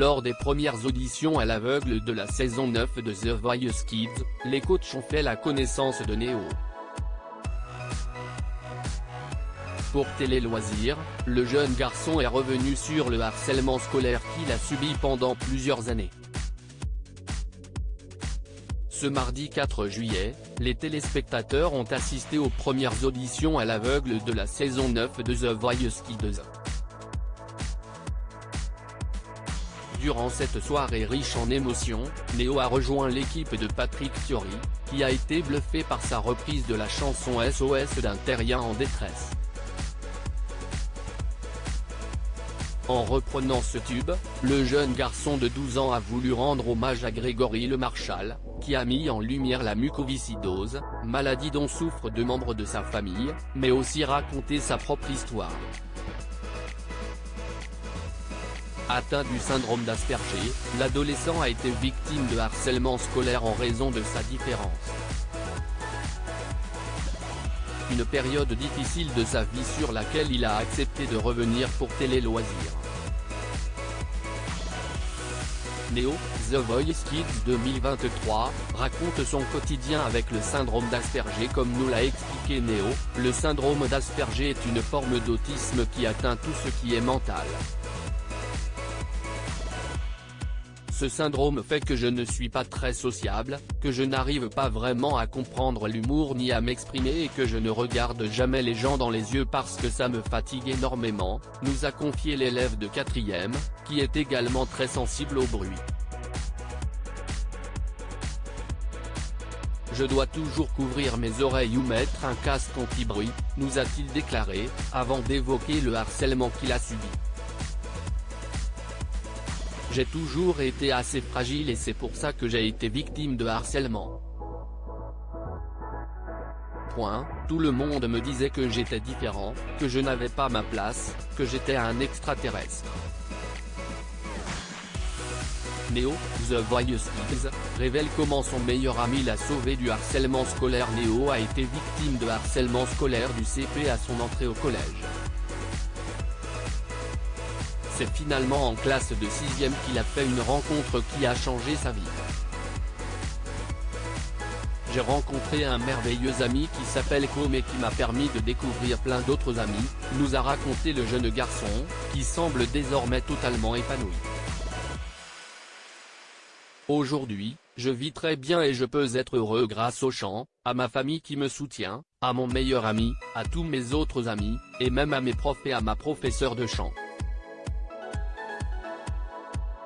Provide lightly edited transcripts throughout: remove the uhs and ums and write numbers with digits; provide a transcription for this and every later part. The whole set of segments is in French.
Lors des premières auditions à l'aveugle de la saison 9 de The Voice Kids, les coachs ont fait la connaissance de Néo. Pour Télé Loisirs, le jeune garçon est revenu sur le harcèlement scolaire qu'il a subi pendant plusieurs années. Ce mardi 4 juillet, les téléspectateurs ont assisté aux premières auditions à l'aveugle de la saison 9 de The Voice Kids. Durant cette soirée riche en émotions, Néo a rejoint l'équipe de Patrick Fiori, qui a été bluffé par sa reprise de la chanson SOS d'un terrien en détresse. En reprenant ce tube, le jeune garçon de 12 ans a voulu rendre hommage à Grégory Le Marchal, qui a mis en lumière la mucoviscidose, maladie dont souffrent deux membres de sa famille, mais aussi raconter sa propre histoire. Atteint du syndrome d'Asperger, l'adolescent a été victime de harcèlement scolaire en raison de sa différence. Une période difficile de sa vie sur laquelle il a accepté de revenir pour Télé Loisirs. Néo, The Voice Kids 2023, raconte son quotidien avec le syndrome d'Asperger. Comme nous l'a expliqué Néo, le syndrome d'Asperger est une forme d'autisme qui atteint tout ce qui est mental. Ce syndrome fait que je ne suis pas très sociable, que je n'arrive pas vraiment à comprendre l'humour ni à m'exprimer et que je ne regarde jamais les gens dans les yeux parce que ça me fatigue énormément, nous a confié l'élève de 4e, qui est également très sensible au bruit. Je dois toujours couvrir mes oreilles ou mettre un casque anti-bruit, nous a-t-il déclaré, avant d'évoquer le harcèlement qu'il a subi. J'ai toujours été assez fragile et c'est pour ça que j'ai été victime de harcèlement. Tout le monde me disait que j'étais différent, que je n'avais pas ma place, que j'étais un extraterrestre. Néo, The Voice Kids, révèle comment son meilleur ami l'a sauvé du harcèlement scolaire. Néo a été victime de harcèlement scolaire du CP à son entrée au collège. C'est finalement en classe de 6e qu'il a fait une rencontre qui a changé sa vie. J'ai rencontré un merveilleux ami qui s'appelle Com et qui m'a permis de découvrir plein d'autres amis, nous a raconté le jeune garçon, qui semble désormais totalement épanoui. Aujourd'hui, je vis très bien et je peux être heureux grâce au chant, à ma famille qui me soutient, à mon meilleur ami, à tous mes autres amis, et même à mes profs et à ma professeure de chant.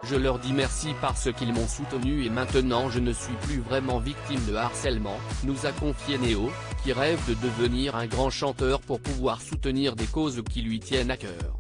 Je leur dis merci parce qu'ils m'ont soutenu et maintenant je ne suis plus vraiment victime de harcèlement, nous a confié Néo, qui rêve de devenir un grand chanteur pour pouvoir soutenir des causes qui lui tiennent à cœur.